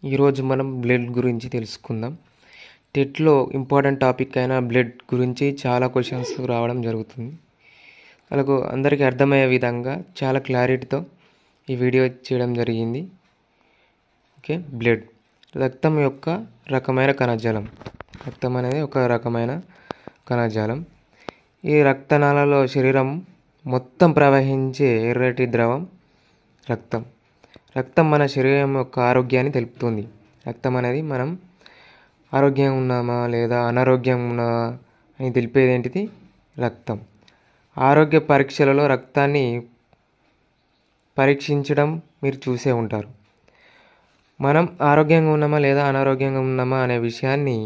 ఈరోజు మనం బ్లడ్ గురించి తెలుసుకుందాం. టెట్లో ఇంపార్టెంట్ టాపిక్ అయిన బ్లడ్ గురించి చాలా క్వశ్చన్స్ రావడం జరుగుతుంది. అలాగే అందరికీ అర్థమయ్యే విధంగా చాలా క్లారిటీతో ఈ వీడియో చేయడం జరిగింది. ఓకే, బ్లడ్ రక్తం యొక్క రకమైన కణజాలం. రక్తం అనేది ఒక రకమైన కణజాలం. ఈ రక్తనాళాలలో శరీరం మొత్తం ప్రవహించే ఎర్రటి ద్రవం రక్తం. రక్తం మన శరీరం యొక్క ఆరోగ్యాన్ని తెలుపుతుంది. రక్తం అనేది మనం ఆరోగ్యంగా ఉన్నామా లేదా అనారోగ్యంగా ఉన్నామా అని తెలిపేది ఏంటిది? రక్తం. ఆరోగ్య పరీక్షలలో రక్తాన్ని పరీక్షించడం మీరు చూసే ఉంటారు. మనం ఆరోగ్యంగా ఉన్నామా లేదా అనారోగ్యంగా ఉన్నామా అనే విషయాన్ని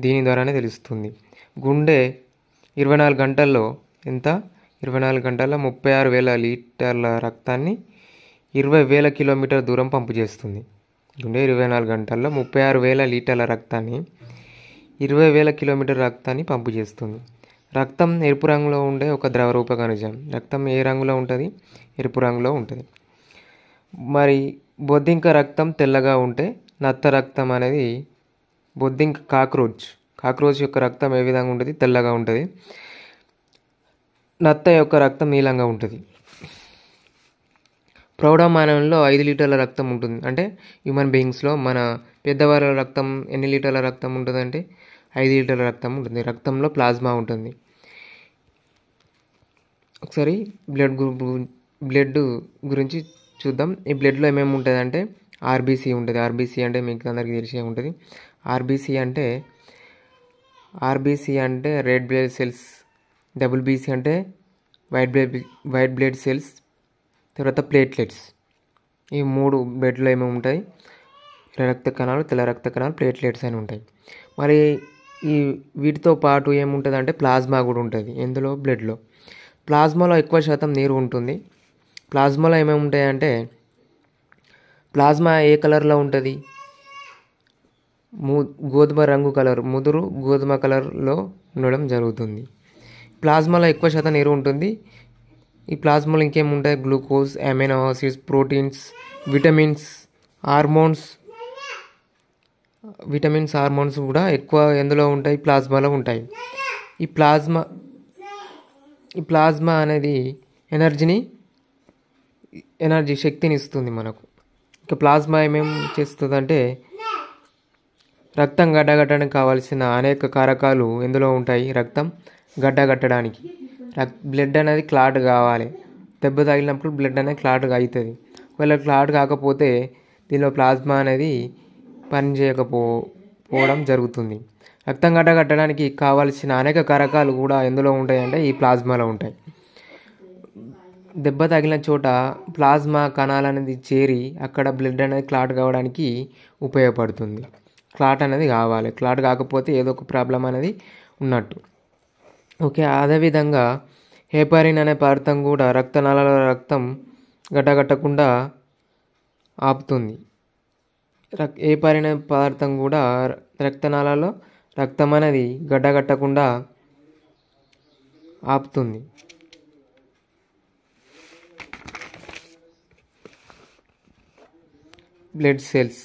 దీని ద్వారానే తెలుస్తుంది. గుండె 24 గంటల్లో 24 గంటల్లో 36,000 లీటర్ల రక్తాన్ని 20,000 కిలోమీటర్ దూరం పంపు చేస్తుంది. గుండె 24 గంటల్లో 36,000 లీటర్ల రక్తాన్ని 20,000 కిలోమీటర్ రక్తాన్ని పంపు చేస్తుంది. రక్తం ఎరుపు రంగులో ఉండే ఒక ద్రవరూప కణజాలం. రక్తం ఏ రంగులో ఉంటుంది? ఎరుపు రంగులో ఉంటుంది. మరి బొద్దింక రక్తం తెల్లగా ఉంటే నత్త రక్తం అనేది బొద్దింక కాక్రోచ్ యొక్క రక్తం ఏ విధంగా ఉంటుంది? తెల్లగా ఉంటుంది. నత్త యొక్క రక్తం నీలంగా ఉంటుంది. ప్రౌఢమానవుల్లో 5 లీటర్ల రక్తం ఉంటుంది. అంటే హ్యూమన్ బీయింగ్స్లో మన పెద్దవాళ్ళ రక్తం ఎన్ని లీటర్ల రక్తం ఉంటుంది అంటే 5 లీటర్ల రక్తం ఉంటుంది. రక్తంలో ప్లాస్మా ఉంటుంది. ఒకసారి బ్లడ్ గురించి చూద్దాం. ఈ బ్లడ్లో ఏమేమి ఉంటుంది అంటే ఆర్బీసీ ఉంటుంది. ఆర్బీసీ అంటే మీకు అందరికీ తెలిసే ఉంటుంది. ఆర్బీసీ అంటే రెడ్ బ్లడ్ సెల్స్. డబ్ల్యూబీసీ అంటే వైట్ బ్లడ్ సెల్స్. తర్వాత ప్లేట్లెట్స్. ఈ 3 బ్లడ్లో ఏమేమి ఉంటాయి? ఎర్ర రక్త కణాలు, తెల్ల రక్త కణాలు, ప్లేట్లెట్స్ అని ఉంటాయి. మరి వీటితో పాటు ఏముంటుంది అంటే ప్లాస్మా కూడా ఉంటుంది. ఎందులో? బ్లడ్లో. ప్లాస్మాలో ఎక్కువ శాతం నీరు ఉంటుంది. ప్లాస్మాలో ఏమేమి ఉంటాయి అంటే ప్లాస్మా ఏ కలర్లో ఉంటుంది? గోధుమ రంగు కలర్, ముదురు గోధుమ కలర్లో ఉండడం జరుగుతుంది. ప్లాస్మాలో ఎక్కువ శాతం నీరు ఉంటుంది. ఈ ప్లాస్మాలో ఇంకేముంటాయి? Glucose, amino acids, proteins, vitamins, hormones కూడా ఎక్కువ ఎందులో ఉంటాయి? ప్లాస్మాలో ఉంటాయి. ఈ ప్లాస్మా అనేది శక్తిని ఇస్తుంది మనకు. ఇక ప్లాస్మా ఏమేమి చేస్తుందంటే రక్తం గడ్డగట్టడానికి కావాల్సిన అనేక కారకాలు ఎందులో ఉంటాయి? రక్తం గడ్డగట్టడానికి. బ్లడ్ అనేది క్లాట్ కావాలి. దెబ్బ తగిలినప్పుడు బ్లడ్ అనేది క్లాట్గా అవుతుంది. ఒకవేళ క్లాట్ కాకపోతే దీనిలో ప్లాస్మా అనేది పని చేయకపోవడం జరుగుతుంది. రక్తం గడ్డగట్టడానికి కావాల్సిన అనేక కారకాలు కూడా ఎందులో ఉంటాయంటే ఈ ప్లాస్మాలో ఉంటాయి. దెబ్బ తగిలిన చోట ప్లాస్మా కణాలు అనేది చేరి అక్కడ బ్లడ్ అనేది క్లాట్ కావడానికి ఉపయోగపడుతుంది. క్లాట్ అనేది కావాలి. క్లాట్ కాకపోతే ఏదో ఒక ప్రాబ్లం అనేది ఉన్నట్టు. ఓకే, అదేవిధంగా హెపారిన్ అనే పదార్థం కూడా రక్తనాళాల రక్తం గడ్డగట్టకుండా ఆపుతుంది. హెపారిన్ అనే పదార్థం కూడా రక్తనాళాలలో రక్తం అనేది గడ్డగట్టకుండా ఆపుతుంది. బ్లడ్ సెల్స్,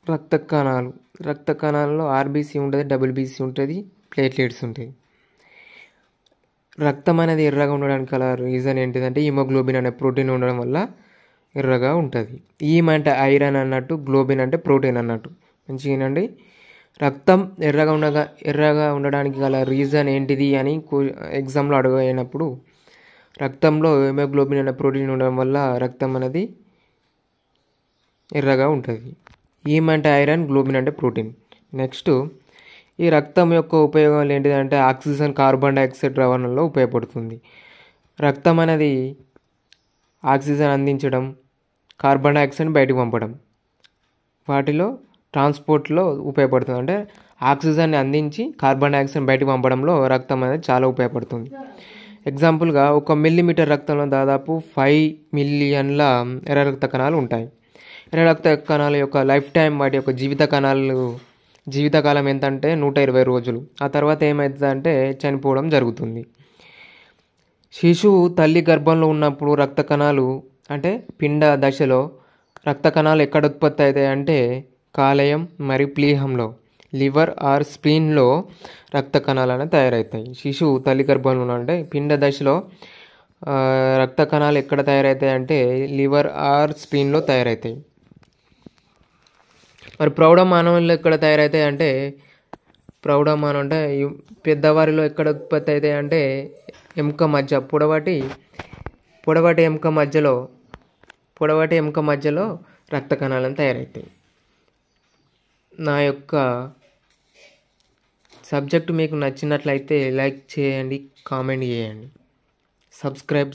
రక్త కణాలలో ఆర్బీసీ ఉంటుంది, డబ్ల్యూబీసీ ఉంటుంది, ప్లేట్లెట్స్ ఉంటాయి. రక్తం అనేది ఎర్రగా ఉండడానికి గల రీజన్ ఏంటిదంటే హిమోగ్లోబిన్ అనే ప్రోటీన్ ఉండడం వల్ల ఎర్రగా ఉంటుంది. హీమ్ అంటే ఐరన్ అన్నట్టు, గ్లోబిన్ అంటే ప్రోటీన్ అన్నట్టు. మంచిగానండి. రక్తం ఎర్రగా ఉండడానికి గల రీజన్ ఏంటిది అని ఎగ్జామ్లో అడిగినప్పుడు రక్తంలో హిమోగ్లోబిన్ అనే ప్రోటీన్ ఉండడం వల్ల రక్తం అనేది ఎర్రగా ఉంటుంది. హీమ్ అంటే ఐరన్, గ్లోబిన్ అంటే ప్రోటీన్. నెక్స్ట్, ఈ రక్తం యొక్క ఉపయోగాలు ఏంటిదంటే ఆక్సిజన్, కార్బన్ డైఆక్సైడ్ రవాణాలో ఉపయోగపడుతుంది. రక్తం అనేది ఆక్సిజన్ అందించడం, కార్బన్ డైఆక్సైడ్ బయటకు పంపడం, వాటిలో ట్రాన్స్పోర్ట్లో ఉపయోగపడుతుంది. అంటే ఆక్సిజన్ని అందించి కార్బన్ డైఆక్సైడ్ బయటకు పంపడంలో రక్తం అనేది చాలా ఉపయోగపడుతుంది. ఎగ్జాంపుల్గా 1 మిల్లీమీటర్ రక్తంలో దాదాపు 5 మిలియన్ల ఎర్ర రక్త కణాలు ఉంటాయి. ఎర్ర రక్త కణాల యొక్క లైఫ్ టైం, వాటి యొక్క జీవితకాలం ఎంత అంటే 120 రోజులు. ఆ తర్వాత ఏమవుతుందంటే చనిపోవడం జరుగుతుంది. శిశువు తల్లి గర్భంలో ఉన్నప్పుడు రక్త కణాలు అంటే పిండ దశలో రక్త కణాలు ఎక్కడ ఉత్పత్తి అవుతాయి అంటే కాలేయం మరియు ప్లీహంలో, లివర్ ఆర్ స్ప్లీన్లో రక్త కణాలు అనేవి తయారవుతాయి. శిశువు తల్లి గర్భంలో అంటే పిండ దశలో రక్త కణాలు ఎక్కడ తయారవుతాయి అంటే లివర్ ఆర్ స్ప్లీన్లో తయారవుతాయి. మరి ప్రౌఢ మానవుల్లో ఎక్కడ తయారవుతాయి అంటే ప్రౌఢ మానవ అంటే పెద్దవారిలో ఎక్కడ ఉత్పత్తి అవుతాయి అంటే ఎముక మధ్య పొడవాటి ఎముక మధ్యలో రక్త కణాలను తయారవుతాయి. నా యొక్క సబ్జెక్టు మీకు నచ్చినట్లయితే లైక్ చేయండి, కామెంట్ చేయండి, సబ్స్క్రైబ్